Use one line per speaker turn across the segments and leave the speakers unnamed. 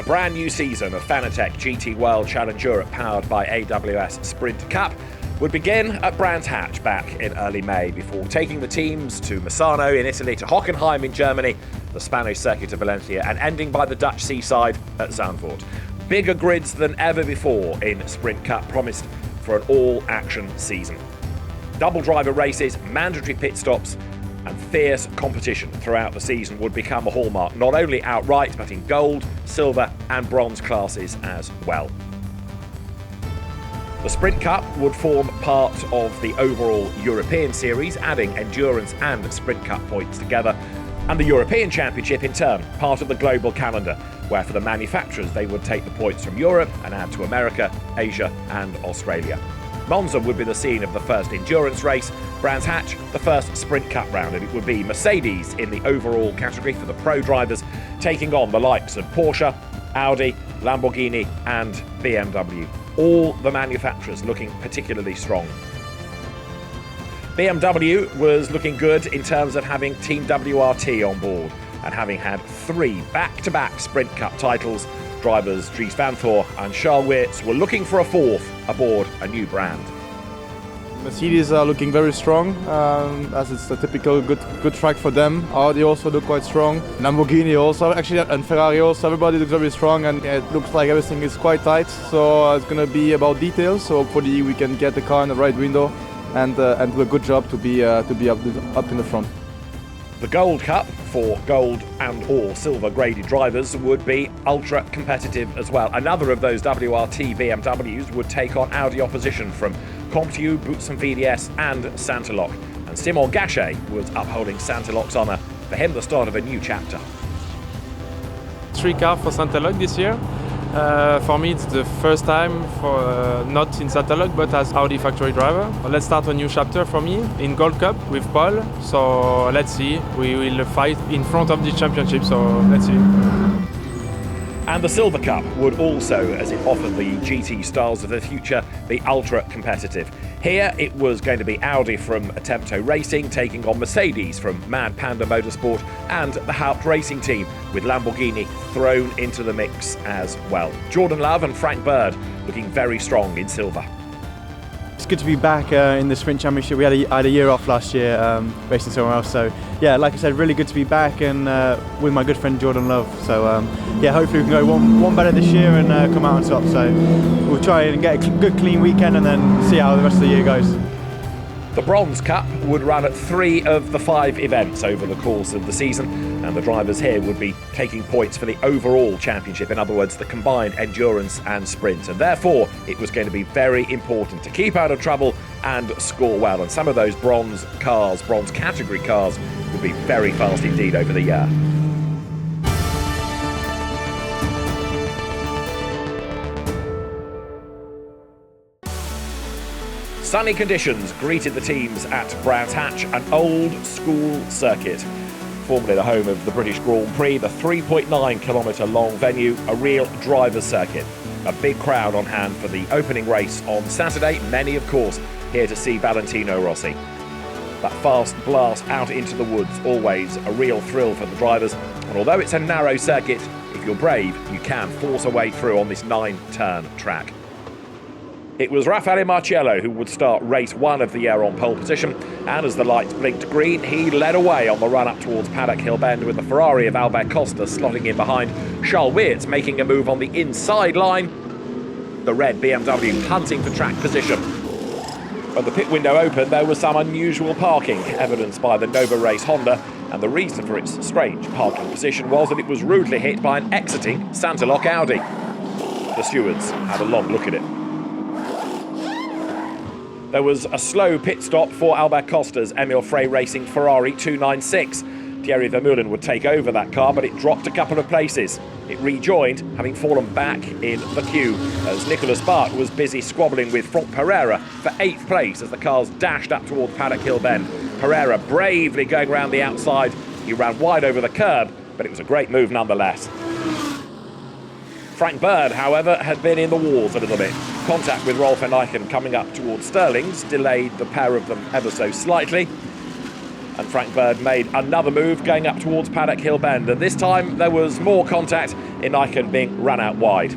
brand new season of Fanatec GT World Challenge Europe powered by AWS Sprint Cup would begin at Brands Hatch back in early May before taking the teams to Misano in Italy, to Hockenheim in Germany, the Spanish circuit of Valencia, and ending by the Dutch seaside at Zandvoort. Bigger grids than ever before in Sprint Cup promised for an all-action season. Double driver races, mandatory pit stops, and fierce competition throughout the season would become a hallmark, not only outright, but in gold, silver and bronze classes as well. The Sprint Cup would form part of the overall European series, adding endurance and Sprint Cup points together, and the European Championship in turn, part of the global calendar, where for the manufacturers they would take the points from Europe and add to America, Asia and Australia. Monza would be the scene of the first endurance race, Brands Hatch the first Sprint Cup round, and it would be Mercedes in the overall category for the pro drivers, taking on the likes of Porsche, Audi, Lamborghini and BMW. All the manufacturers looking particularly strong. BMW was looking good in terms of having Team WRT on board, and having had 3 back-to-back Sprint Cup titles, drivers Dries Vanthoor and Charles Weerts were looking for a 4th aboard a new brand.
Mercedes are looking very strong, as it's a typical good track for them. Audi also look quite strong. Lamborghini also, actually, and Ferrari also. Everybody looks very strong, and it looks like everything is quite tight. So it's going to be about details. So hopefully we can get the car in the right window and do a good job to be up in the front.
The Gold Cup for gold and or silver graded drivers would be ultra competitive as well. Another of those WRT BMWs would take on Audi opposition from Comptiou, Boots and VDS and Santeloc. And Simon Gachet was upholding Santeloc's honour. For him, the start of a new chapter.
3 cars for Santeloc this year. For me, it's the first time for not in Santeloc but as Audi factory driver. Let's start a new chapter for me in Gold Cup with Paul. So let's see. We will fight in front of the championship. So let's see.
And the Silver Cup would also, as it offered the GT stars of the future, be ultra competitive. Here it was going to be Audi from Attempto Racing taking on Mercedes from Mad Panda Motorsport and the Haupt Racing Team, with Lamborghini thrown into the mix as well. Jordan Love and Frank Bird looking very strong in silver.
It's good to be back in the Sprint Championship. We had a year off last year racing somewhere else, so yeah, like I said, really good to be back and with my good friend Jordan Love. So yeah, hopefully we can go one better this year and come out on top. So we'll try and get a good clean weekend and then see how the rest of the year goes.
The Bronze Cup would run at 3 of the 5 events over the course of the season, and the drivers here would be taking points for the overall championship, in other words, the combined endurance and sprint. And therefore, it was going to be very important to keep out of trouble and score well. And some of those bronze category cars, would be very fast indeed over the year. Sunny conditions greeted the teams at Brands Hatch, an old school circuit. Formerly the home of the British Grand Prix, the 3.9 kilometre long venue, a real driver's circuit. A big crowd on hand for the opening race on Saturday, many of course here to see Valentino Rossi. That fast blast out into the woods, always a real thrill for the drivers. And although it's a narrow circuit, if you're brave, you can force a way through on this 9-turn track. It was Raffaele Marciello who would start race 1 of the year on pole position, and as the lights blinked green, he led away on the run up towards Paddock Hill Bend, with the Ferrari of Albert Costa slotting in behind. Charles Weerts making a move on the inside line, the red BMW hunting for track position. When the pit window opened, there was some unusual parking, evidenced by the Nova Race Honda, and the reason for its strange parking position was that it was rudely hit by an exiting Santeloc Audi. The stewards had a long look at it. There was a slow pit stop for Albert Costa's Emil Frey Racing Ferrari 296. Thierry Vermeulen would take over that car, but it dropped a couple of places. It rejoined, having fallen back in the queue, as Nicolas Bart was busy squabbling with Franck Pereira for 8th place as the cars dashed up towards Paddock Hill Bend. Pereira bravely going round the outside. He ran wide over the curb, but it was a great move nonetheless. Frank Bird, however, had been in the wars a little bit. Contact with Rolf van Eycken coming up towards Sterling's delayed the pair of them ever so slightly. And Frank Bird made another move going up towards Paddock Hill Bend, and this time there was more contact in Icon being run out wide.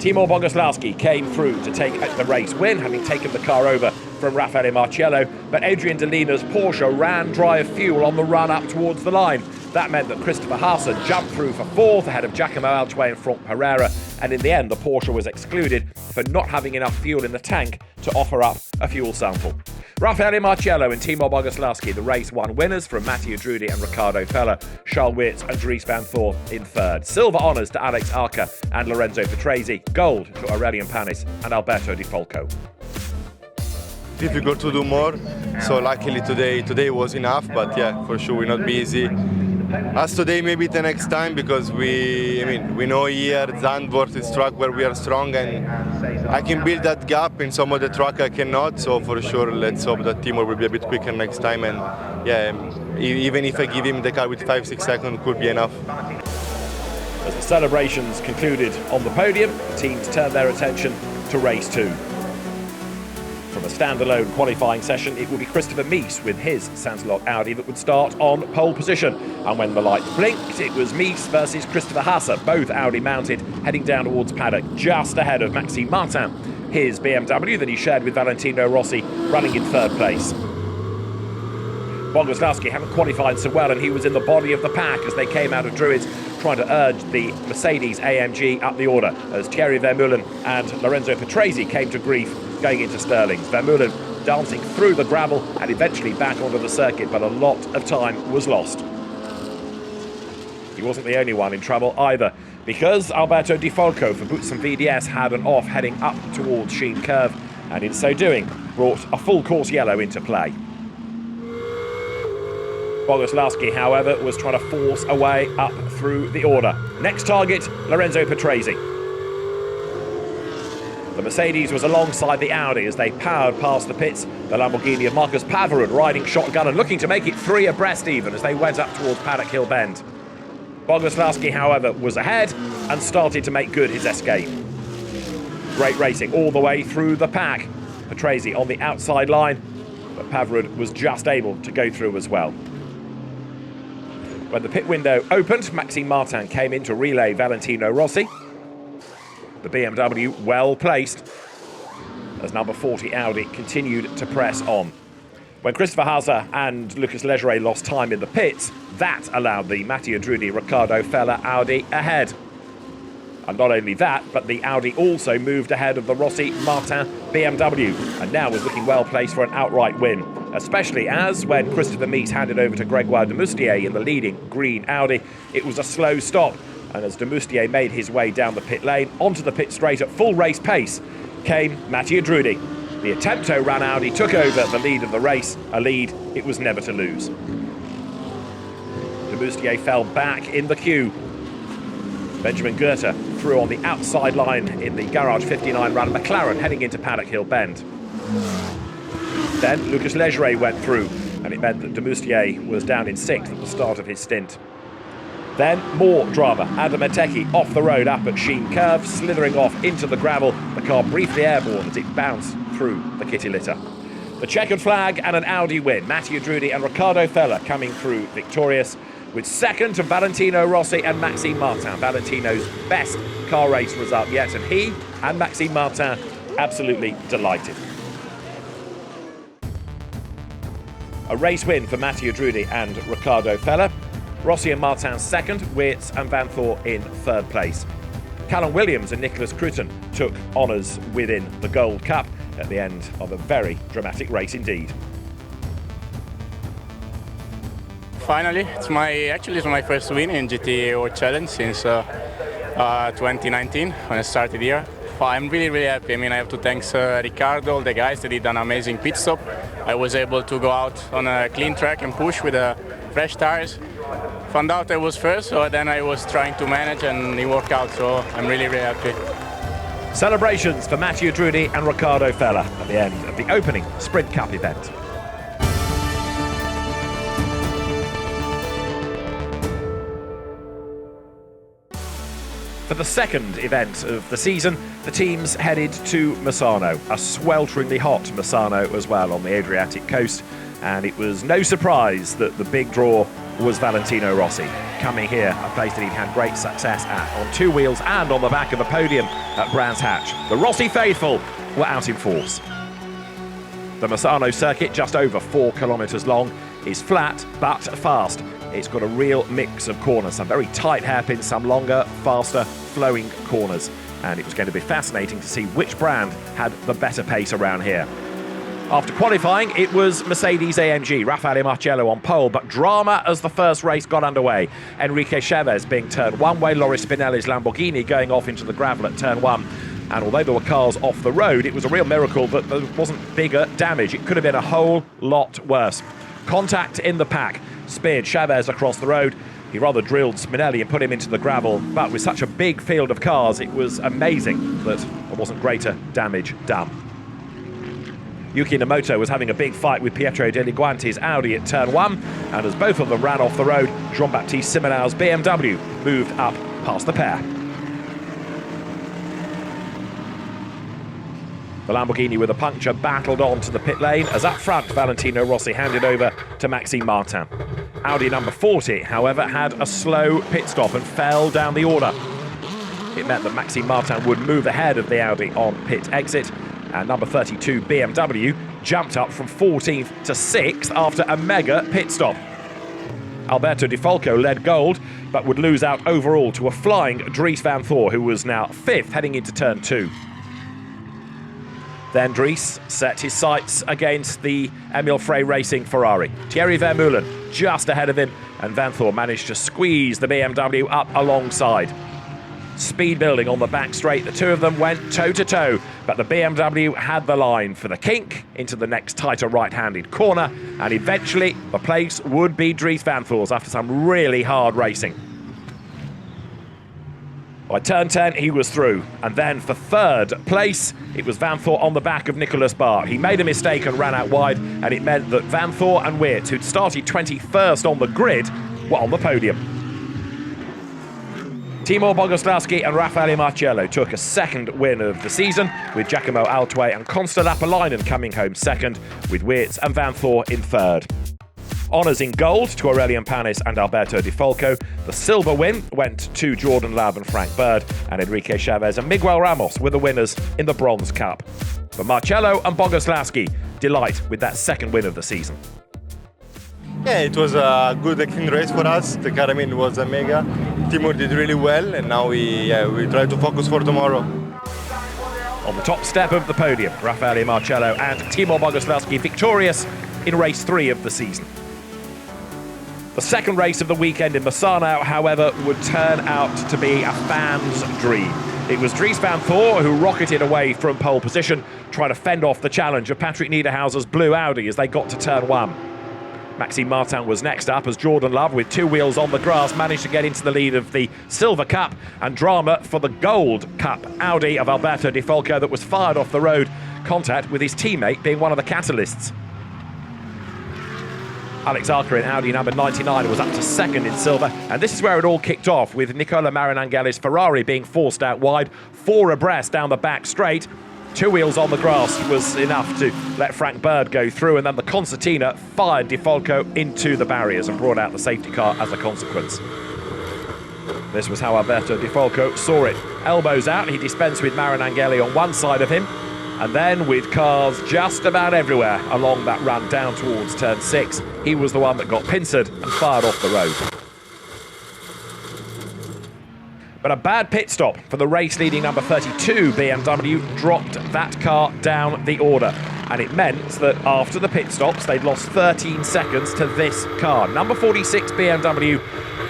Timur Bogoslawski came through to take the race win, having taken the car over from Raffaele Marciello, but Adrian Delina's Porsche ran dry of fuel on the run up towards the line. That meant that Christopher Haase jumped through for fourth ahead of Giacomo Altuve and Franck Pereira, and in the end the Porsche was excluded for not having enough fuel in the tank to offer up a fuel sample. Raffaele Marciello and Timur Bogoslawski, the race one winners, from Mattia Drudi and Riccardo Feller, Charles Weerts and Dries van Thor in third. Silver honours to Alex Arca and Lorenzo Petresi, gold to Aurelian Panis and Alberto Di Folco.
Difficult to do more, so luckily today was enough, but yeah, for sure we're not busy. As today, maybe the next time, because we know here Zandvoort is track where we are strong, and I can build that gap in some of the track I cannot. So for sure, let's hope that Timur will be a bit quicker next time. And yeah, even if I give him the car with 5-6 seconds, could be enough.
As the celebrations concluded on the podium, the teams turned their attention to race two. From a standalone qualifying session, it will be Christopher Mies with his Sansalok Audi that would start on pole position. And when the lights blinked, it was Mies versus Christopher Haase, both Audi mounted, heading down towards paddock, just ahead of Maxime Martin, his BMW that he shared with Valentino Rossi, running in third place. Bogoslawski hadn't qualified so well, and he was in the body of the pack as they came out of Druids, trying to urge the Mercedes AMG up the order, as Thierry Vermeulen and Lorenzo Petresi came to grief going into Stirling's. Vermeulen dancing through the gravel and eventually back onto the circuit, but a lot of time was lost. He wasn't the only one in trouble either, because Alberto Di Folco for Boots and VDS had an off heading up towards Sheen Curve, and in so doing brought a full course yellow into play. Bogoslawski, however, was trying to force a way up through the order. Next target, Lorenzo Petresi. The Mercedes was alongside the Audi as they powered past the pits. The Lamborghini of Marcus Pavarud riding shotgun and looking to make it three abreast even as they went up towards Paddock Hill Bend. Bogoslawski, however, was ahead and started to make good his escape. Great racing all the way through the pack. Petresi on the outside line, but Pavarud was just able to go through as well. When the pit window opened, Maxime Martin came in to relay Valentino Rossi. The BMW well placed as number 40 Audi continued to press on. When Christopher Haase and Lucas Legere lost time in the pits, that allowed the Mattia Drudi Riccardo Feller Audi ahead. And not only that, but the Audi also moved ahead of the Rossi Martin BMW, and now was looking well placed for an outright win, especially as when Christopher Mies handed over to Grégoire de Moustier in the leading green Audi, it was a slow stop. And as de Moustier made his way down the pit lane onto the pit straight at full race pace, came Mattia Drudi. The Attempto-run Audi took over the lead of the race, a lead it was never to lose. De Moustier fell back in the queue. Benjamin Goethe through on the outside line in the Garage 59 run McLaren heading into Paddock Hill Bend. Then Lucas Legere went through, and it meant that de Moustier was down in sixth at the start of his stint. Then more drama. Adam Eteki off the road up at Sheen Curve, slithering off into the gravel. The car briefly airborne as it bounced through the kitty litter. The checkered flag and an Audi win. Mattia Drudi and Riccardo Feller coming through victorious, with second to Valentino Rossi and Maxime Martin. Valentino's best car race result yet, and he and Maxime Martin absolutely delighted. A race win for Mattia Drudi and Riccardo Feller. Rossi and Martin second, Weerts and Van Thor in third place. Callum Williams and Nicholas Cruton took honours within the Gold Cup at the end of a very dramatic race indeed.
Finally, it's my first win in GT World Challenge since 2019 when I started here. I'm really happy. I have to thank Riccardo, all the guys that did an amazing pit stop. I was able to go out on a clean track and push with fresh tires. Found out I was first, so then I was trying to manage and it worked out, so I'm really happy.
Celebrations for Mattia Drudi and Riccardo Feller at the end of the opening Sprint Cup event. For the second event of the season, the teams headed to Misano, a swelteringly hot Misano as well on the Adriatic coast, And it was no surprise that the big draw was Valentino Rossi, coming here, a place that he'd had great success at, on two wheels and on the back of the podium at Brands Hatch. The Rossi faithful were out in force. The Misano circuit, just over 4 kilometres long, is flat but fast. It's got a real mix of corners, some very tight hairpins, some longer, faster, flowing corners. And it was going to be fascinating to see which brand had the better pace around here. After qualifying, it was Mercedes-AMG, Raffaele Marciello on pole, but drama as the first race got underway. Enrique Chavez being turned one way, Loris Spinelli's Lamborghini going off into the gravel at turn 1. And although there were cars off the road, it was a real miracle that there wasn't bigger damage. It could have been a whole lot worse. Contact in the pack speared Chavez across the road. He rather drilled Spinelli and put him into the gravel, but with such a big field of cars, it was amazing that there wasn't greater damage done. Yuki Nomoto was having a big fight with Pietro De Liguanti's Audi at turn 1, and as both of them ran off the road, Jean-Baptiste Simonau's BMW moved up past the pair. The Lamborghini with a puncture battled on to the pit lane as up front Valentino Rossi handed over to Maxime Martin. Audi number 40, however, had a slow pit stop and fell down the order. It meant that Maxime Martin would move ahead of the Audi on pit exit, and number 32 BMW jumped up from 14th to 6th after a mega pit stop. Alberto Di Falco led gold, but would lose out overall to a flying Dries Van Thor, who was now 5th heading into turn 2. Then Dries set his sights against the Emil Frey Racing Ferrari. Thierry Vermeulen just ahead of him, and Van Thor managed to squeeze the BMW up alongside. Speed building on the back straight, the two of them went toe-to-toe, but the BMW had the line for the kink into the next tighter right-handed corner, and eventually the place would be Dries Van Thor's after some really hard racing. By turn 10, he was through, and then for third place, it was Van Thor on the back of Nicolas Barr. He made a mistake and ran out wide, and it meant that Van Thor and Weerts, who'd started 21st on the grid, were on the podium. Timo Bogoslawski and Raffaele Marciello took a second win of the season, with Giacomo Altway and Konsta Lappalainen coming home second, with Weerts and Van Thor in third. Honours in gold to Aurelian Panis and Alberto Di Falco. The silver win went to Jordan Labb and Frank Bird, and Enrique Chavez and Miguel Ramos were the winners in the Bronze Cup. But Marciello and Bogoslawski delight with that second win of the season.
Yeah, it was a good clean race for us. The car, was a mega. Timur did really well, and now we try to focus for tomorrow.
On the top step of the podium, Raffaele Marciello and Timo Bogoslawski victorious in race 3 of the season. The second race of the weekend in Misano, however, would turn out to be a fan's dream. It was Dries Van Thor who rocketed away from pole position, trying to fend off the challenge of Patrick Niederhauser's blue Audi as they got to turn 1. Maxime Martin was next up as Jordan Love, with 2 wheels on the grass, managed to get into the lead of the Silver Cup, and drama for the Gold Cup Audi of Alberto Di Falco that was fired off the road, contact with his teammate being one of the catalysts. Alex Arca in Audi number 99 was up to second in silver, and this is where it all kicked off, with Nicola Marinangeli's Ferrari being forced out wide, 4 abreast down the back straight. 2 wheels on the grass was enough to let Frank Bird go through, and then the concertina fired Di Falco into the barriers and brought out the safety car as a consequence. This was how Alberto Di Falco saw it. Elbows out, he dispensed with Marinangeli on one side of him, and then with cars just about everywhere along that run down towards turn 6, he was the one that got pincered and fired off the road. But a bad pit stop for the race-leading number 32 BMW dropped that car down the order. And it meant that after the pit stops, they'd lost 13 seconds to this car. Number 46 BMW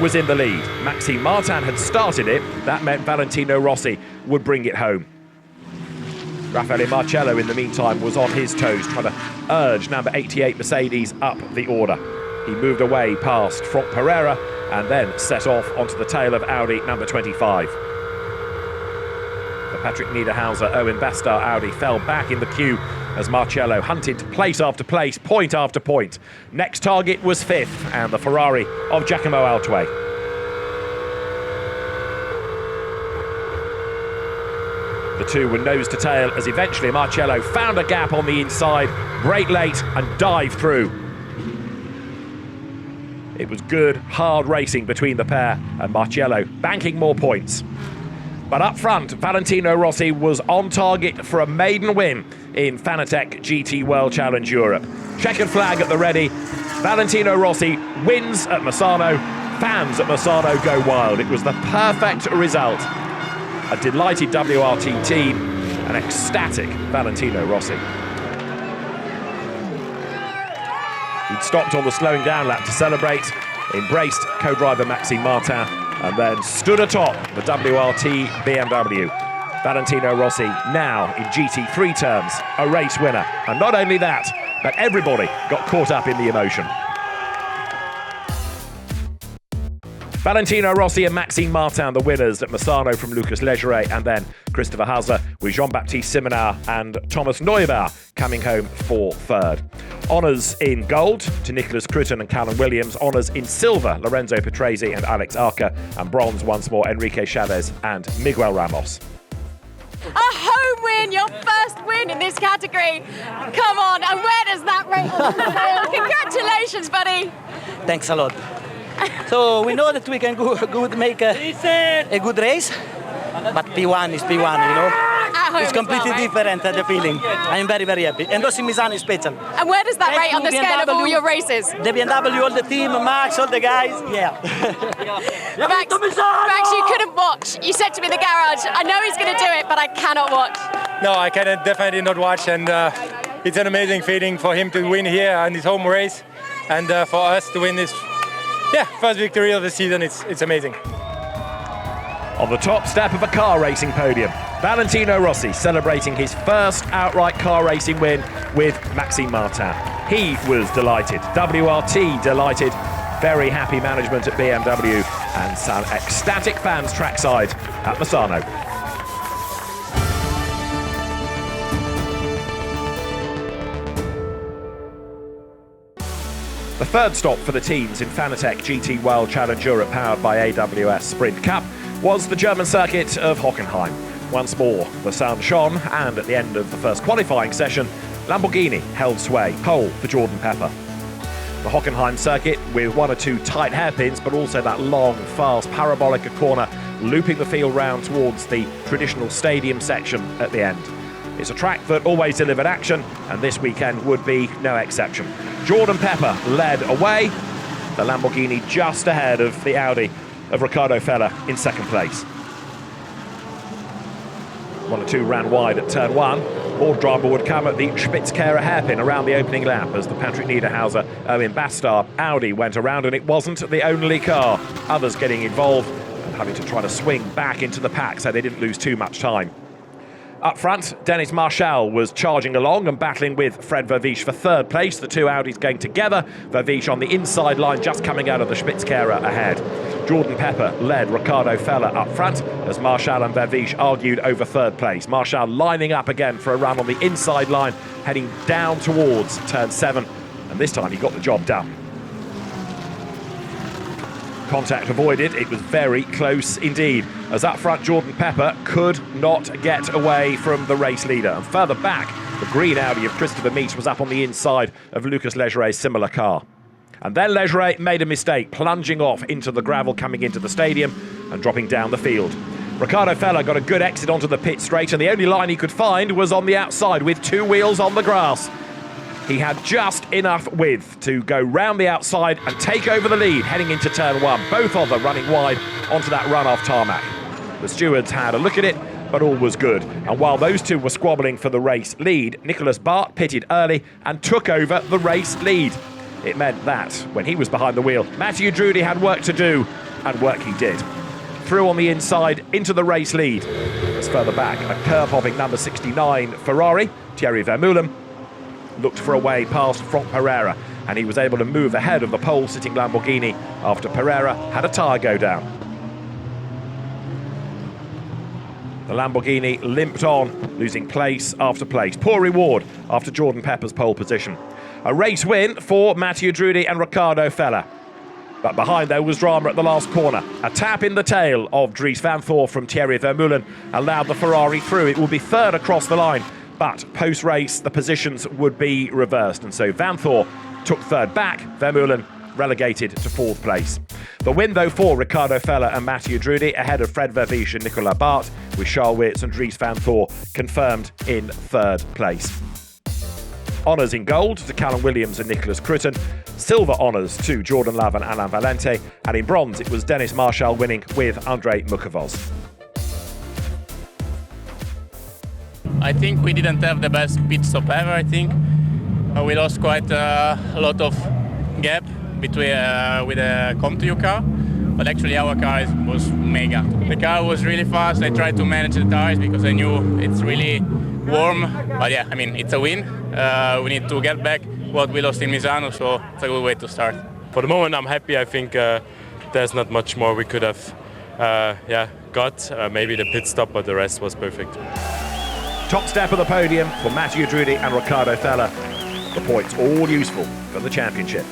was in the lead. Maxime Martin had started it. That meant Valentino Rossi would bring it home. Raffaele Marciello, in the meantime, was on his toes, trying to urge number 88 Mercedes up the order. He moved away past Franck Pereira and then set off onto the tail of Audi number 25. The Patrick Niederhauser Owen Bastar Audi fell back in the queue as Marciello hunted place after place, point after point. Next target was 5th, and the Ferrari of Giacomo Altway. The two were nose to tail as eventually Marciello found a gap on the inside, brake late and dived through. It was good, hard racing between the pair, and Marciello banking more points. But up front, Valentino Rossi was on target for a maiden win in Fanatec GT World Challenge Europe. Checkered flag at the ready. Valentino Rossi wins at Misano. Fans at Misano go wild. It was the perfect result. A delighted WRT team, an ecstatic Valentino Rossi. He'd stopped on the slowing down lap to celebrate, embraced co-driver Maxime Martin, and then stood atop the WRT BMW. Valentino Rossi now in GT3 terms, a race winner. And not only that, but everybody got caught up in the emotion. Valentino Rossi and Maxime Martin, the winners at Misano from Lucas Legere, and then Christopher Hauser with Jean-Baptiste Simonar and Thomas Neubauer coming home for third. Honours in gold to Nicholas Cruton and Callum Williams. Honours in silver, Lorenzo Petresi and Alex Arca. And bronze once more, Enrique Chavez and Miguel Ramos.
A home win, your first win in this category. Come on, and where does that rate on the scale? Congratulations, buddy.
Thanks a lot. So we know that we can make a good race, but P1 is P1, you know. It's completely different, the feeling. I'm very, very happy. And also Misano is special.
And where does that rate on the scale of all your races?
The BMW, all the team, Max, all the guys, yeah.
Max, you couldn't watch. You said to me in the garage, I know he's going to do it, but I cannot watch.
No, I can definitely not watch, and it's an amazing feeling for him to win here on his home race, and for us to win this first victory of the season. It's amazing.
On the top step of a car racing podium, Valentino Rossi celebrating his first outright car racing win with Maxime Martin. He was delighted, WRT delighted, very happy management at BMW, and some ecstatic fans trackside at Misano. The third stop for the teams in Fanatec GT World Challenge Europe, powered by AWS Sprint Cup, was the German circuit of Hockenheim. Once more, the sun shone, and at the end of the first qualifying session, Lamborghini held sway, pole for Jordan Pepper. The Hockenheim circuit, with one or two tight hairpins, but also that long, fast, parabolic corner, looping the field round towards the traditional stadium section at the end. It's a track that always delivered action, and this weekend would be no exception. Jordan Pepper led away, the Lamborghini just ahead of the Audi of Riccardo Feller in second place. One or two ran wide at turn one. More drama would come at the Spitzkehrer hairpin around the opening lap as the Patrick Niederhauser Owen Bastar Audi went around, and it wasn't the only car. Others getting involved and having to try to swing back into the pack so they didn't lose too much time. Up front, Dennis Marshall was charging along and battling with Fred Vervisch for third place. The two Audis going together. Vervisch on the inside line, just coming out of the Spitzkehrer ahead. Jordan Pepper led Riccardo Feller up front as Marshall and Vervisch argued over third place. Marshall lining up again for a run on the inside line, heading down towards turn 7, and this time he got the job done. Contact avoided. It was very close indeed, as up front Jordan Pepper could not get away from the race leader. And further back, the green Audi of Christopher Meets was up on the inside of Lucas Legere's similar car. And then Legere made a mistake, plunging off into the gravel coming into the stadium and dropping down the field. Riccardo Feller got a good exit onto the pit straight, and the only line he could find was on the outside with two wheels on the grass. He had just enough width to go round the outside and take over the lead heading into turn 1. Both of them running wide onto that run-off tarmac. The stewards had a look at it, but all was good. And while those two were squabbling for the race lead, Nicholas Bart pitted early and took over the race lead. It meant that, when he was behind the wheel, Mathieu Drudy had work to do, and work he did. Through on the inside into the race lead. As further back, a curb-hopping number 69 Ferrari, Thierry Vermeulen, looked for a way past Franck Pereira, and he was able to move ahead of the pole-sitting Lamborghini after Pereira had a tyre go down. The Lamborghini limped on, losing place after place. Poor reward after Jordan Pepper's pole position. A race win for Mathieu Drudy and Riccardo Feller. But behind there was drama at the last corner. A tap in the tail of Dries Van Thor from Thierry Vermeulen allowed the Ferrari through. It will be third across the line, but post-race the positions would be reversed, and so Van Thor took third back, Vermeulen relegated to 4th place. The win, though, for Riccardo Feller and Mathieu Drudy ahead of Fred Vervisch and Nicolas Bart, with Charles Weerts and Dries van Thor confirmed in 3rd place. Honours in gold to Callum Williams and Nicholas Crutten, silver honours to Jordan Love and Alain Valente, and in bronze it was Dennis Marshall winning with Andrei Mukovoz.
I think we didn't have the best pit stop ever, I think. We lost quite a lot of gap between with the Comp2 car, but actually our car was mega. The car was really fast. I tried to manage the tires because I knew it's really warm, but yeah, I mean, it's a win. We need to get back what we lost in Misano, so it's a good way to start.
For the moment, I'm happy. I think there's not much more we could have got. Maybe the pit stop, but the rest was perfect.
Top step of the podium for Mathieu Drudy and Riccardo Feller. The points all useful for the championship.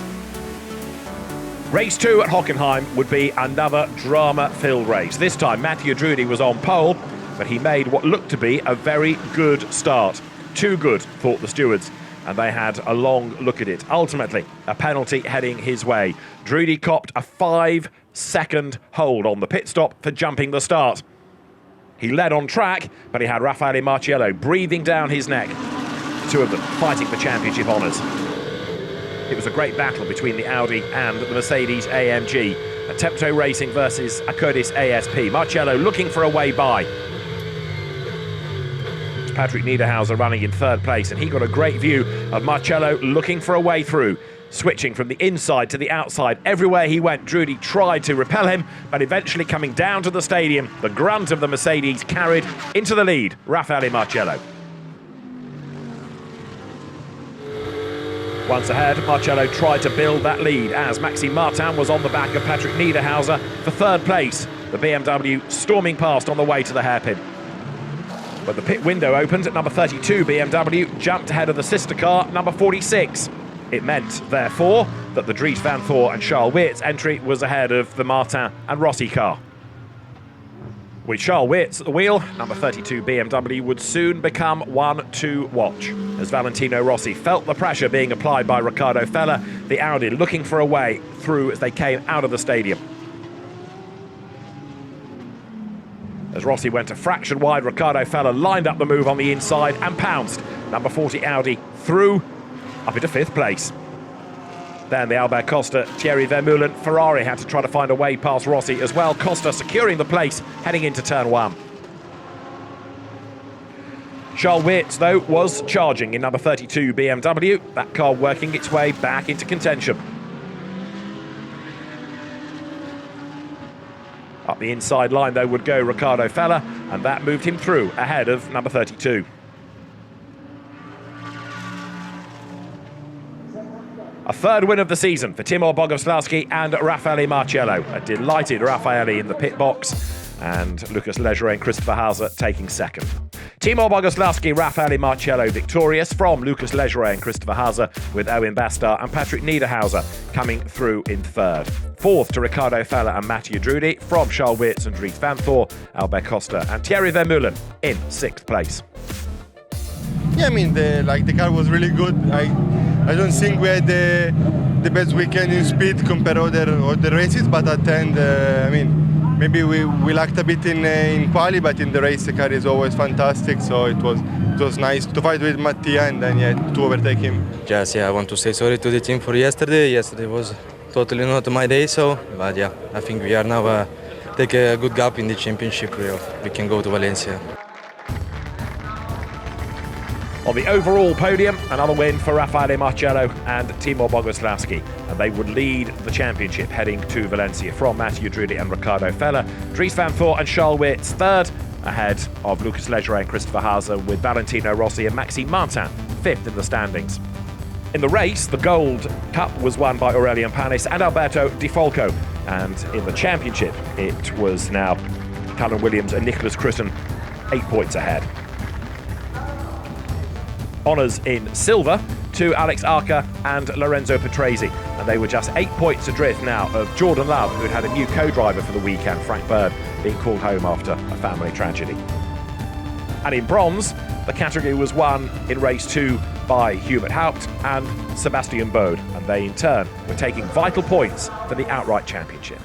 Race 2 at Hockenheim would be another drama-filled race. This time Mathieu Drudy was on pole, but he made what looked to be a very good start. Too good, thought the stewards, and they had a long look at it. Ultimately, a penalty heading his way. Drudy copped a 5-second hold on the pit stop for jumping the start. He led on track, but he had Raffaele Marciello breathing down his neck. The two of them fighting for championship honours. It was a great battle between the Audi and the Mercedes AMG. A Tempto Racing versus a Curtis ASP. Marciello looking for a way by. It's Patrick Niederhauser running in 3rd place, and he got a great view of Marciello looking for a way through. Switching from the inside to the outside. Everywhere he went, Drudy tried to repel him, but eventually coming down to the stadium, the grunt of the Mercedes carried into the lead, Raffaele Marciello. Once ahead, Marciello tried to build that lead as Maxime Martin was on the back of Patrick Niederhauser for 3rd place. The BMW storming past on the way to the hairpin. But the pit window opened at number 32, BMW jumped ahead of the sister car, number 46. It meant, therefore, that the Dries van Thor and Charles Weerts entry was ahead of the Martin and Rossi car. With Charles Weerts at the wheel, number 32 BMW would soon become one to watch. As Valentino Rossi felt the pressure being applied by Riccardo Feller, the Audi looking for a way through as they came out of the stadium. As Rossi went a fraction wide, Riccardo Feller lined up the move on the inside and pounced. Number 40 Audi through up into 5th place. Then the Albert Costa, Thierry Vermeulen, Ferrari had to try to find a way past Rossi as well. Costa securing the place heading into turn 1. Charles Weerts, though, was charging in number 32 BMW. That car working its way back into contention. Up the inside line, though, would go Riccardo Feller, and that moved him through ahead of number 32. A 3rd win of the season for Timur Boguslavski and Raffaele Marciello. A delighted Raffaele in the pit box, and Lucas Leggeret and Christopher Hauser taking 2nd. Timur Boguslavski, Raffaele Marciello victorious from Lucas Leggeret and Christopher Hauser, with Owen Bastar and Patrick Niederhauser coming through in 3rd. 4th to Riccardo Feller and Mathieu Drudy from Charles Weerts and Dries van Thor, Albert Costa and Thierry Vermeulen in 6th place.
Yeah, I mean, the car was really good. I don't think we had the best weekend in speed compared to other races, but at the end, I mean, maybe we lacked a bit in quali, but in the race the car is always fantastic. So it was nice to fight with Mattia and then to overtake him.
Just I want to say sorry to the team for yesterday. Yesterday was totally not my day. But yeah, I think we are now take a good gap in the championship. We can go to Valencia.
On the overall podium, another win for Raffaele Marciello and Timur Boguslavski, and they would lead the championship heading to Valencia from Mathieu Drudy and Riccardo Feller. Dries van Thor and Charles Weerts 3rd, ahead of Lucas Leggeret and Christopher Hauser, with Valentino Rossi and Maxime Martin 5th in the standings. In the race, the Gold Cup was won by Aurelien Panis and Alberto Di Folco, and in the championship, it was now Callum Williams and Nicholas Crutten 8 points ahead. Honours in silver to Alex Arca and Lorenzo Patrese, and they were just 8 points adrift now of Jordan Love, who'd had a new co-driver for the weekend, Frank Bird, being called home after a family tragedy. And in bronze, the category was won in race 2 by Hubert Haupt and Sebastian Bode, and they in turn were taking vital points for the outright championship.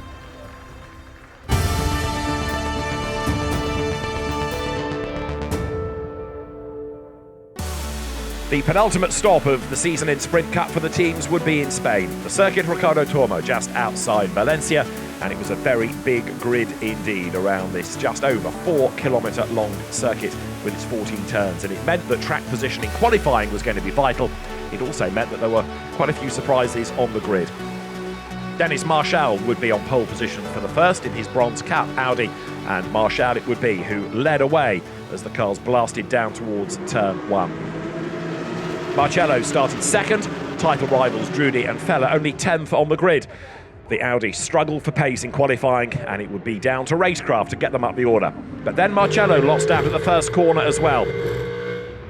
The penultimate stop of the season in Sprint Cup for the teams would be in Spain. The circuit Ricardo Tormo, just outside Valencia, and it was a very big grid indeed around this just over 4 kilometre long circuit with its 14 turns, and it meant that track positioning qualifying was going to be vital. It also meant that there were quite a few surprises on the grid. Dennis Marshall would be on pole position for the first in his Bronze Cup Audi, and Marshall it would be who led away as the cars blasted down towards turn 1. Marcello started second, title rivals Drudy and Feller only 10th on the grid. The Audi struggled for pace in qualifying, and it would be down to racecraft to get them up the order. But then Marcello lost out at the first corner as well.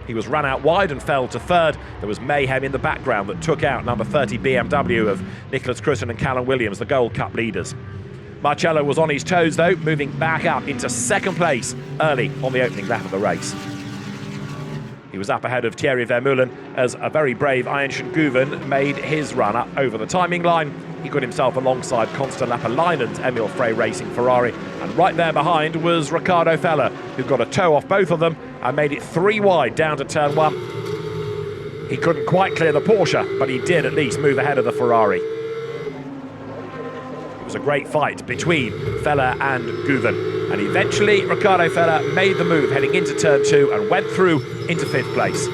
He was run out wide and fell to third. There was mayhem in the background that took out number 30 BMW of Nicholas Crutzen and Callum Williams, the Gold Cup leaders. Marcello was on his toes though, moving back up into second place early on the opening lap of the race. He was up ahead of Thierry Vermeulen as a very brave Ayenchen Guven made his run up over the timing line. He got himself alongside Constant Lapalainen's Emil Frey Racing Ferrari, and right there behind was Ricardo Feller, who got a toe off both of them and made it 3 wide down to turn 1. He couldn't quite clear the Porsche, but he did at least move ahead of the Ferrari. It was a great fight between Feller and Guven. And eventually, Ricardo Feller made the move heading into turn 2 and went through into 5th place.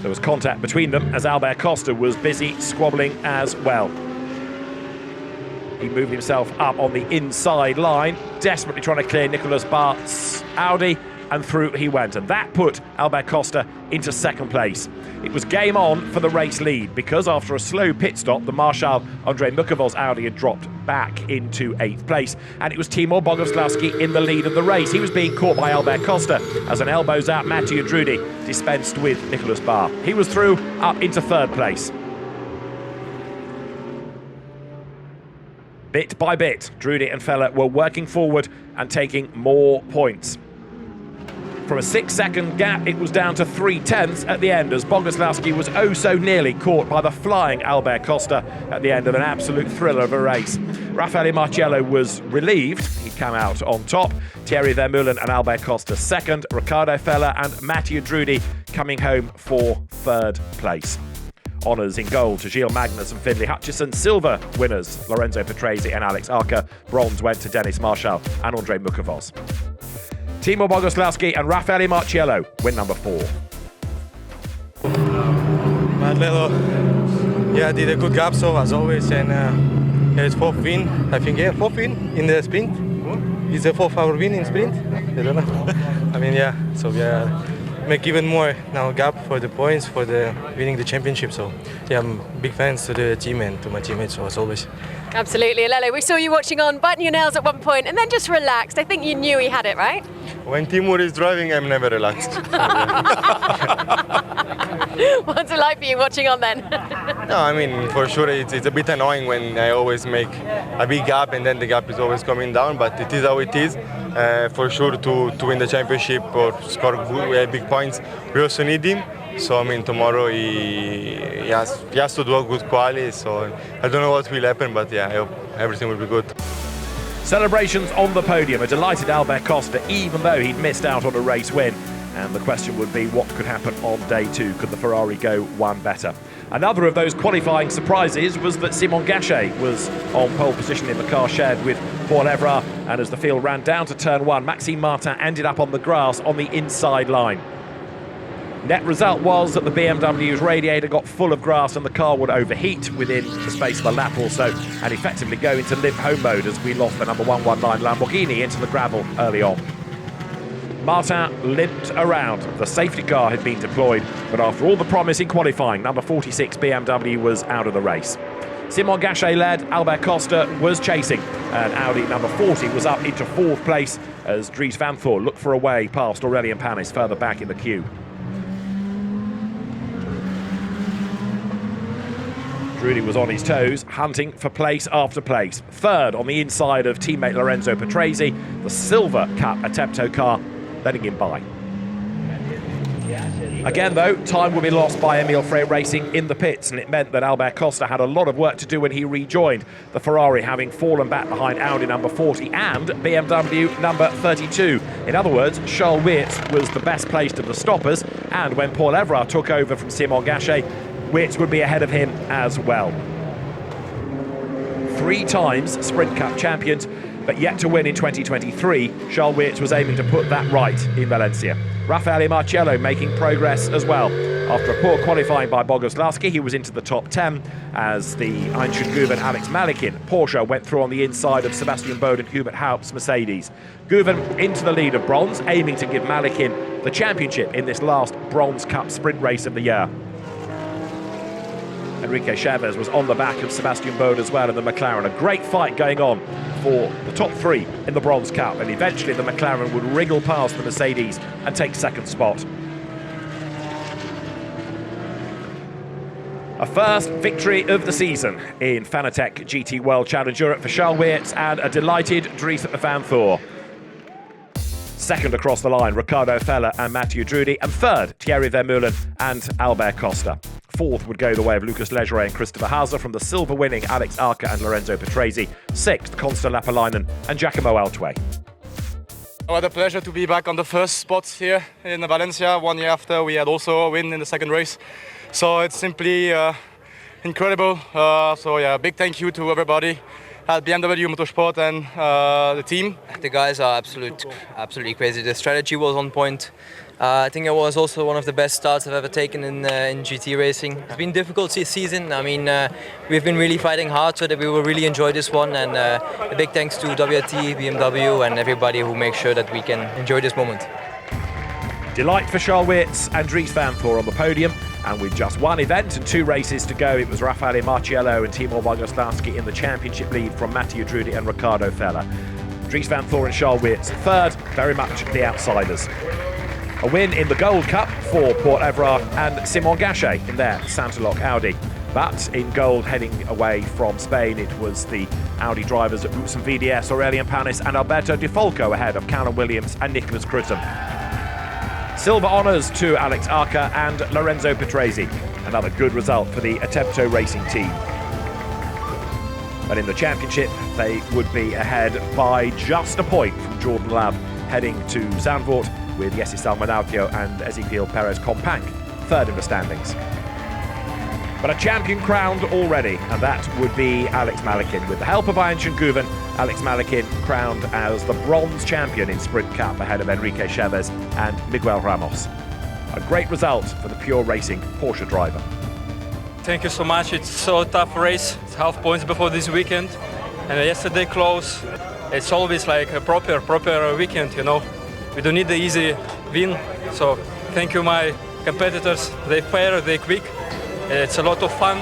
There was contact between them as Albert Costa was busy squabbling as well. He moved himself up on the inside line, desperately trying to clear Nicolas Bart's Audi, and through he went. And that put Albert Costa into second place. It was game on for the race lead because after a slow pit stop, the Marshal Andrei Mukovov's Audi had dropped back into 8th place. And it was Timur Boguslavski in the lead of the race. He was being caught by Albert Costa as an elbows out Mathieu Drudy dispensed with Nicolas Barr. He was through up into 3rd place. Bit by bit, Drudy and Feller were working forward and taking more points. From a 6-second gap, it was down to 3/10 at the end as Boguslavski was oh so nearly caught by the flying Albert Costa at the end of an absolute thriller of a race. Raffaele Marciello was relieved. He'd come out on top. Thierry Vermeulen and Albert Costa second. Ricardo Feller and Mathieu Drudy coming home for 3rd place. Honours in gold to Gilles Magnus and Finlay Hutchison. Silver winners Lorenzo Petresi and Alex Arca. Bronze went to Dennis Marshall and Andrei Mukovos. Timur Boguslavski and Raffaele Marciello win number 4.
Marcello, did a good gap, so as always, and his 4th win, I think, 4th win in the sprint. Is the 4th our win in sprint? I don't know. I mean, so we make even more now gap for the points for the winning the championship. So I'm big fans to the team and to my teammates, so as always.
Absolutely, Lele. We saw you watching on, biting your nails at one point, and then just relaxed. I think you knew he had it, right?
When Timur is driving, I'm never relaxed.
What's it like for you watching on then?
No, I mean, for sure, it's a bit annoying when I always make a big gap and then the gap is always coming down, but it is how it is. For sure, to win the championship or score big points, we also need him. So, I mean, tomorrow he has to do a good quali, so I don't know what will happen, but I hope everything will be good.
Celebrations on the podium. A delighted Albert Costa, even though he'd missed out on a race win. And the question would be, what could happen on day 2? Could the Ferrari go one better? Another of those qualifying surprises was that Simon Gachet was on pole position in the car shared with Paul Evra. And as the field ran down to turn 1, Maxime Martin ended up on the grass on the inside line. Net result was that the BMW's radiator got full of grass and the car would overheat within the space of a lap or so and effectively go into limp home mode as we lost the number 119 Lamborghini into the gravel early on. Martin limped around. The safety car had been deployed, but after all the promise in qualifying, number 46 BMW was out of the race. Simon Gachet led, Albert Costa was chasing, and Audi number 40 was up into 4th place as Dries Van Thor looked for a way past Aurelien Panis further back in the queue. Drudy was on his toes, hunting for place after place. Third on the inside of teammate Lorenzo Patrese, the Silver Cup Attempto car letting him by. Again though, time will be lost by Emil Frey Racing in the pits, and it meant that Albert Costa had a lot of work to do when he rejoined the Ferrari, having fallen back behind Audi number 40 and BMW number 32. In other words, Charles Weerts was the best placed of the stoppers, and when Paul Evrard took over from Simon Gachet, Weerts would be ahead of him as well. 3 times Sprint Cup champions, but yet to win in 2023, Charles Weerts was aiming to put that right in Valencia. Raffaele Marciello making progress as well. After a poor qualifying by Boguslavski, he was into the top 10 as the Einstein-Guven Alex Malikin Porsche went through on the inside of Sebastian Bode and Hubert Haupt's Mercedes. Guven into the lead of bronze, aiming to give Malikin the championship in this last Bronze Cup sprint race of the year. Enrique Chavez was on the back of Sebastian Bode as well in the McLaren. A great fight going on for the top 3 in the Bronze Cup, and eventually the McLaren would wriggle past the Mercedes and take second spot. A first victory of the season in Fanatec GT World Challenge Europe for Charles Weerts and a delighted Dries van Thor. Second across the line, Ricardo Feller and Mathieu Drudy, and third, Thierry Vermeulen and Albert Costa. Fourth would go the way of Lucas Legere and Christopher Hauser from the silver-winning Alex Arca and Lorenzo Patrese. Sixth, Constant Lapalainen and Giacomo Altway.
I had a pleasure to be back on the first spot here in Valencia 1 year after we had also a win in the second race. So it's simply incredible. So yeah, big thank you to everybody at BMW Motorsport and the team.
The guys are absolutely crazy. The strategy was on point. I think it was also one of the best starts I've ever taken in GT racing. It's been a difficult season. I mean, we've been really fighting hard so that we will really enjoy this one. And a big thanks to WRT, BMW and everybody who makes sure that we can enjoy this moment.
Delight for Charles Weerts and Dries van Thor on the podium. And with just one event and 2 races to go, it was Raffaele Marciello and Timo Boguslavski in the championship lead from Mathieu Drudy and Ricardo Feller. Dries van Thor and Charles Weerts third, very much the outsiders. A win in the Gold Cup for Paul Evrard and Simon Gachet in their Santalok Audi. But in gold, heading away from Spain, it was the Audi drivers at Boots and VDS, Aurelien Panis and Alberto Di Folco ahead of Callum Williams and Nicholas Crutham. Silver honours to Alex Arca and Lorenzo Patrese. Another good result for the Attempto Racing team. But in the championship, they would be ahead by just a point from Jordan Lab, heading to Zandvoort with Jesse Salmonaudio and Ezequiel Perez Companc, third in the standings. But a champion crowned already, and that would be Alex Malikin. With the help of Einstein-Guven, Alex Malikin crowned as the bronze champion in Sprint Cup ahead of Enrique Chavez and Miguel Ramos. A great result for the pure racing Porsche driver.
Thank you so much. It's so tough race. It's half points before this weekend, and yesterday close. It's always like a proper weekend, you know. We don't need the easy win. So thank you, my competitors. They're fair, they're quick. It's a lot of fun.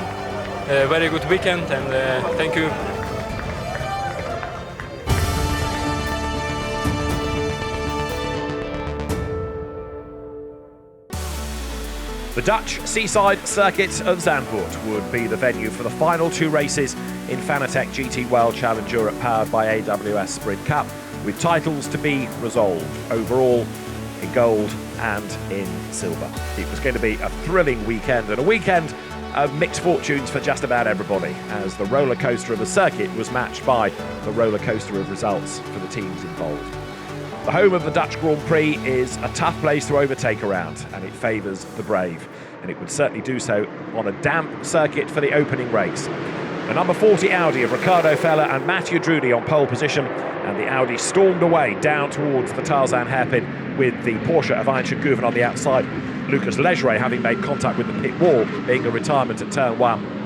A very good weekend, and thank you.
The Dutch seaside circuit of Zandvoort would be the venue for the final 2 races in Fanatec GT World Challenge Europe powered by AWS Sprint Cup, with titles to be resolved overall in gold and in silver. It was going to be a thrilling weekend, and a weekend of mixed fortunes for just about everybody, as the roller coaster of a circuit was matched by the roller coaster of results for the teams involved. The home of the Dutch Grand Prix is a tough place to overtake around, and it favours the brave, and it would certainly do so on a damp circuit for the opening race. The number 40 Audi of Ricardo Feller and Mathieu Drudy on pole position, and the Audi stormed away down towards the Tarzan hairpin with the Porsche of Einstein-Guven on the outside. Lucas Legere having made contact with the pit wall, being a retirement at turn 1.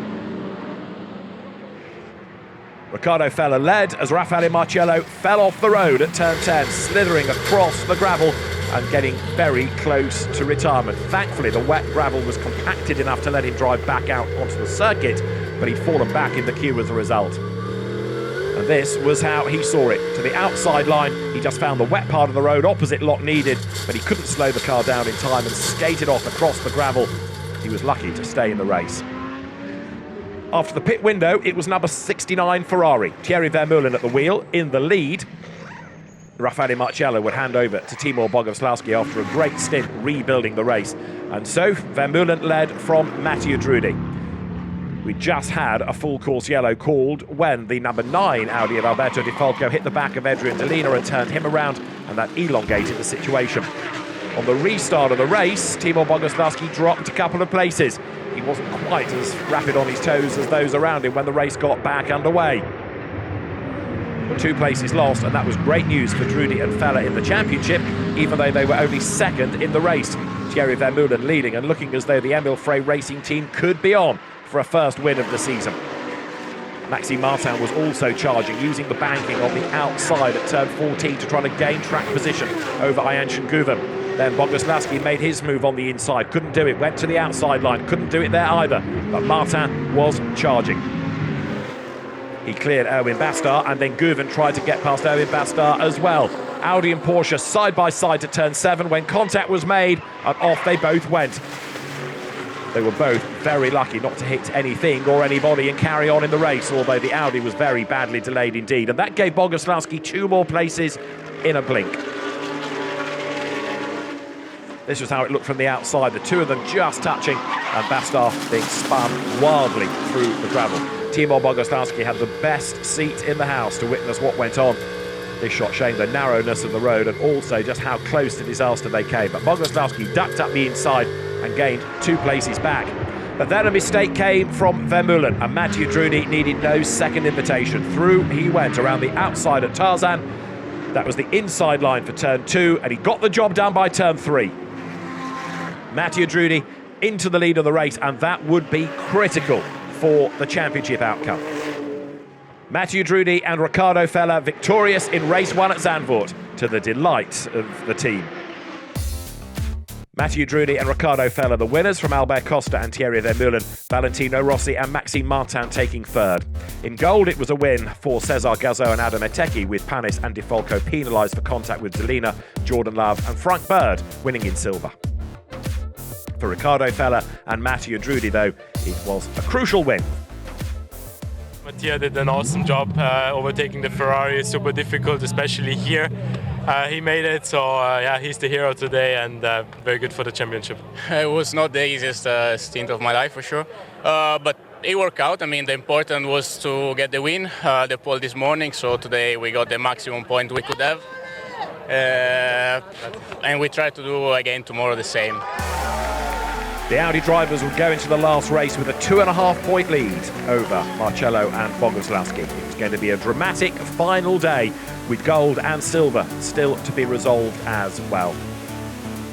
Ricardo Feller led as Raffaele Marciello fell off the road at turn 10, slithering across the gravel and getting very close to retirement. Thankfully, the wet gravel was compacted enough to let him drive back out onto the circuit, but he'd fallen back in the queue as a result. And this was how he saw it. To the outside line, he just found the wet part of the road opposite lock needed, but he couldn't slow the car down in time and skated off across the gravel. He was lucky to stay in the race. After the pit window, it was number 69 Ferrari. Thierry Vermeulen at the wheel, in the lead. Raffaele Marciello would hand over to Timo Bogoslawski after a great stint rebuilding the race. And so Vermeulen led from Mathieu Drudi. We just had a full course yellow called when the number 9 Audi of Alberto Di Falco hit the back of Adrian Delina and turned him around, and that elongated the situation. On the restart of the race, Timo Bogoslawski dropped a couple of places. He wasn't quite as rapid on his toes as those around him when the race got back underway. 2 places lost, and that was great news for Drudi and Fella in the championship, even though they were only second in the race. Thierry Vermeulen leading and looking as though the Emil Frey racing team could be on for a first win of the season. Maxime Martin was also charging, using the banking on the outside at turn 14 to try to gain track position over Ayanshin Guven. Then Bogoslawski made his move on the inside, couldn't do it, went to the outside line, couldn't do it there either, but Martin was charging. He cleared Erwin Bastar, and then Guven tried to get past Erwin Bastar as well. Audi and Porsche side by side to turn 7 when contact was made, and off they both went. They were both very lucky not to hit anything or anybody and carry on in the race, although the Audi was very badly delayed indeed, and that gave Bogoslawski 2 more places in a blink. This was how it looked from the outside, the 2 of them just touching, and Bastar being spun wildly through the gravel. Timo Bogoslawski had the best seat in the house to witness what went on. This shot showing the narrowness of the road and also just how close to disaster they came. But Bogoslawski ducked up the inside and gained 2 places back. But then a mistake came from Vermeulen, and Mathieu Drudi needed no second invitation. Through he went around the outside at Tarzan. That was the inside line for turn 2, and he got the job done by turn 3. Mathieu Drudi into the lead of the race, and that would be critical for the championship outcome. Mathieu Drudi and Riccardo Fella victorious in race 1 at Zandvoort, to the delight of the team. Mathieu Drudi and Riccardo Fella the winners, from Albert Costa and Thierry Vermeulen, Valentino Rossi and Maxime Martin taking 3rd. In gold it was a win for Cesar Gazzo and Adam Eteki, with Panis and Di Falco penalised for contact with Delina, Jordan Love and Frank Bird winning in silver. For Riccardo Fella and Mathieu Drudi, though, it was a crucial win.
Mattia did an awesome job overtaking the Ferrari. It's super difficult, especially here. He made it, so yeah, he's the hero today, and very good for the championship.
It was not the easiest stint of my life, for sure, but it worked out. I mean, the important was to get the win, the pole this morning, so today we got the maximum point we could have. And we try to do again tomorrow the same.
The Audi drivers would go into the last race with a 2.5-point lead over Marcello and Bogoslawski. It was going to be a dramatic final day with gold and silver still to be resolved as well.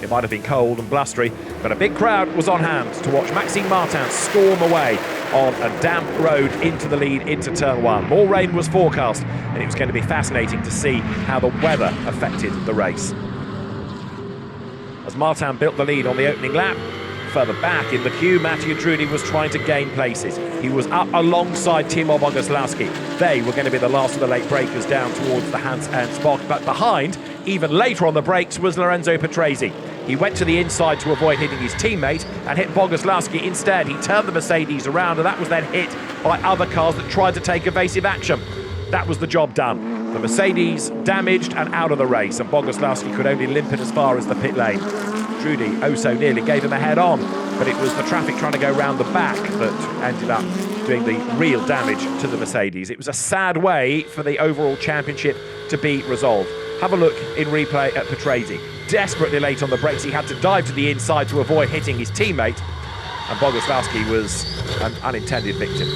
It might have been cold and blustery, but a big crowd was on hand to watch Maxime Martin storm away on a damp road into the lead into turn 1. More rain was forecast, and it was going to be fascinating to see how the weather affected the race. As Martin built the lead on the opening lap, further back in the queue, Mathieu Drudi was trying to gain places. He was up alongside Timo Bogoslawski. They were going to be the last of the late breakers down towards the Hans-Ernst Bock, but behind, even later on the brakes, was Lorenzo Patrese. He went to the inside to avoid hitting his teammate and hit Bogoslawski instead. He turned the Mercedes around, and that was then hit by other cars that tried to take evasive action. That was the job done. The Mercedes damaged and out of the race, and Bogoslawski could only limp it as far as the pit lane. Drudi oh so nearly gave him a head-on, but it was the traffic trying to go round the back that ended up doing the real damage to the Mercedes. It was a sad way for the overall championship to be resolved. Have a look in replay at Patrese. Desperately late on the brakes, he had to dive to the inside to avoid hitting his teammate, and Bogoslawski was an unintended victim.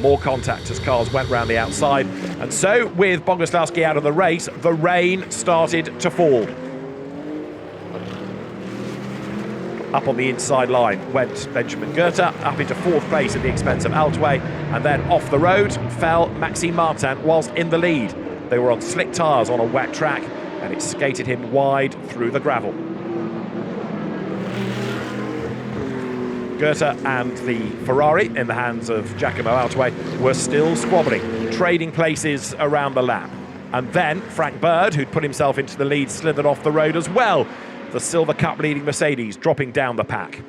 More contact as cars went round the outside, and so with Bogoslawski out of the race, the rain started to fall. Up on the inside line went Benjamin Goethe, up into 4th place at the expense of Altway, and then off the road fell Maxime Martin whilst in the lead. They were on slick tyres on a wet track, and it skated him wide through the gravel. Goethe and the Ferrari in the hands of Giacomo Altway were still squabbling, trading places around the lap. And then Frank Bird, who'd put himself into the lead, slithered off the road as well. The Silver Cup leading Mercedes dropping down the pack.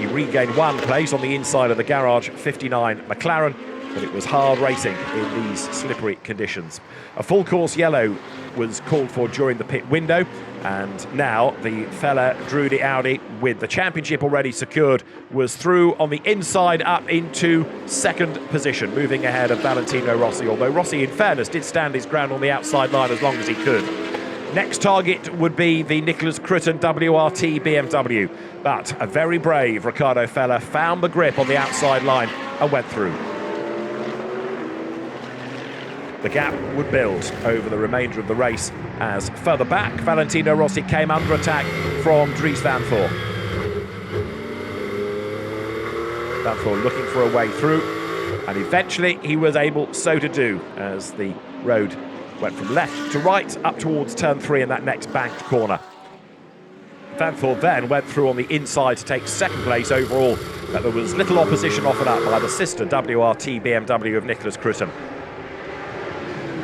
He regained 1 place on the inside of the garage 59 McLaren, but it was hard racing in these slippery conditions. A full course yellow was called for during the pit window, and now the fella Drudy Audi, with the championship already secured, was through on the inside up into 2nd position, moving ahead of Valentino Rossi, although Rossi, in fairness, did stand his ground on the outside line as long as he could. Next target would be the Nicholas Crutten WRT BMW, but a very brave Riccardo Fella found the grip on the outside line and went through. The gap would build over the remainder of the race as further back Valentino Rossi came under attack from Dries Van Voor. Van Voor looking for a way through, and eventually he was able so to do as the road went from left to right up towards turn 3 in that next banked corner. Van Voor then went through on the inside to take 2nd place overall, but there was little opposition offered up by the sister WRT BMW of Nicholas Crutten.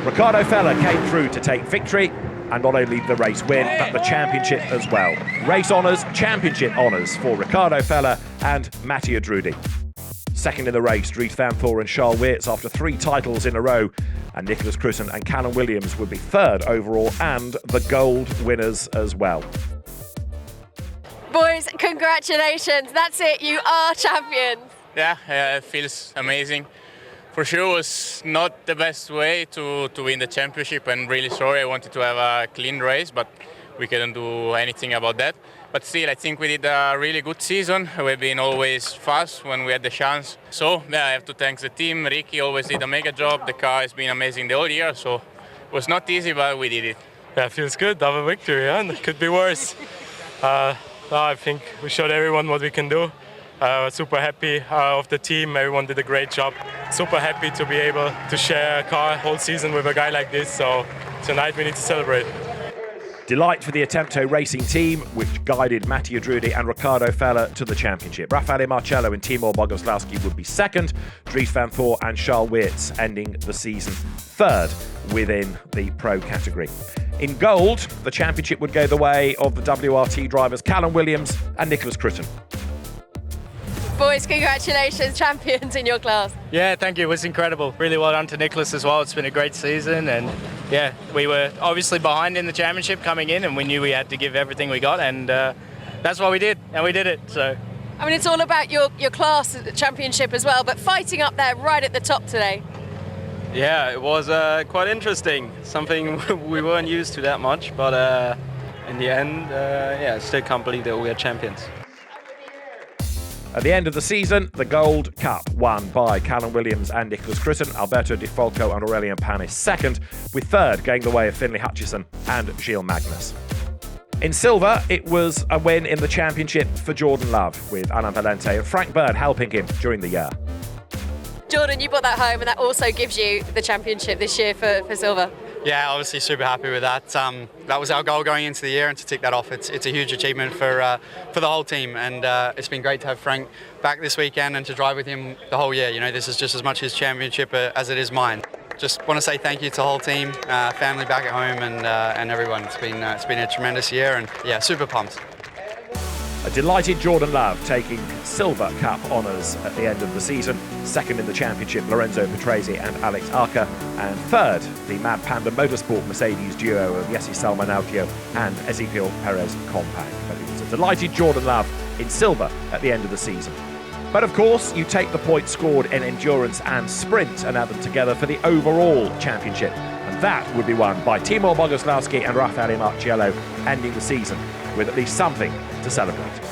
Riccardo Fella came through to take victory, and not only the race win, but the championship as well. Race honours, championship honours for Riccardo Fella and Mattia Drudy. 2nd in the race, Dries Van Voor and Charles Weerts after 3 titles in a row, and Nicholas Crutten and Callum Williams would be 3rd overall and the gold winners as well.
Boys, congratulations. That's it. You are champions.
Yeah, it feels amazing. For sure, it was not the best way to win the championship, and really sorry. I wanted to have a clean race, but we couldn't do anything about that. But still, I think we did a really good season. We've been always fast when we had the chance. So, yeah, I have to thank the team. Ricky always did a mega job. The car has been amazing the whole year, so it was not easy, but we did it.
Yeah, it feels good. Double victory, and it could be worse. I think we showed everyone what we can do. Super happy of the team. Everyone did a great job. Super happy to be able to share a car whole season with a guy like this. So tonight we need to celebrate.
Delight for the Attempto Racing team, which guided Mattia Drudy and Riccardo Fella to the championship. Raffaele Marcello and Timur Boguslavski would be 2nd, Dries Van Voor and Charles Weerts ending the season 3rd within the pro category. In gold, the championship would go the way of the WRT drivers Callum Williams and Nicholas Crutten.
Boys, congratulations, champions in your class.
Yeah, thank you. It was incredible. Really well done to Nicholas as well. It's been a great season, and yeah, we were obviously behind in the championship coming in, and we knew we had to give everything we got, and that's what we did, and we did it. So,
I mean, it's all about your class at the championship as well, but fighting up there right at the top today.
Yeah, it was quite interesting. Something we weren't used to that much, but in the end, yeah, still can't believe that we are champions.
At the end of the season, the Gold Cup won by Callum Williams and Nicholas Crutten, Alberto Di Folco and Aurelian Panis 2nd, with 3rd going the way of Finlay Hutchison and Gilles Magnus. In silver, it was a win in the championship for Jordan Love, with Alain Valente and Frank Bird helping him during the year.
Jordan, you brought that home, and that also gives you the championship this year for silver.
Yeah, obviously super happy with that. That was our goal going into the year, and to tick that off, it's a huge achievement for the whole team. And it's been great to have Frank back this weekend and to drive with him the whole year. You know, this is just as much his championship as it is mine. Just want to say thank you to the whole team, family back at home, and everyone. It's been a tremendous year, and yeah, super pumped.
A delighted Jordan Love taking Silver Cup honours at the end of the season. 2nd in the championship, Lorenzo Petresi and Alex Arca. And 3rd, the Mad Panda Motorsport Mercedes duo of Jesse Salmanautio and Ezequiel Perez Compact. But it was a delighted Jordan Love in silver at the end of the season. But of course, you take the points scored in endurance and sprint and add them together for the overall championship. And that would be won by Timur Boguslavski and Raffaele Marciello, ending the season with at least something to celebrate.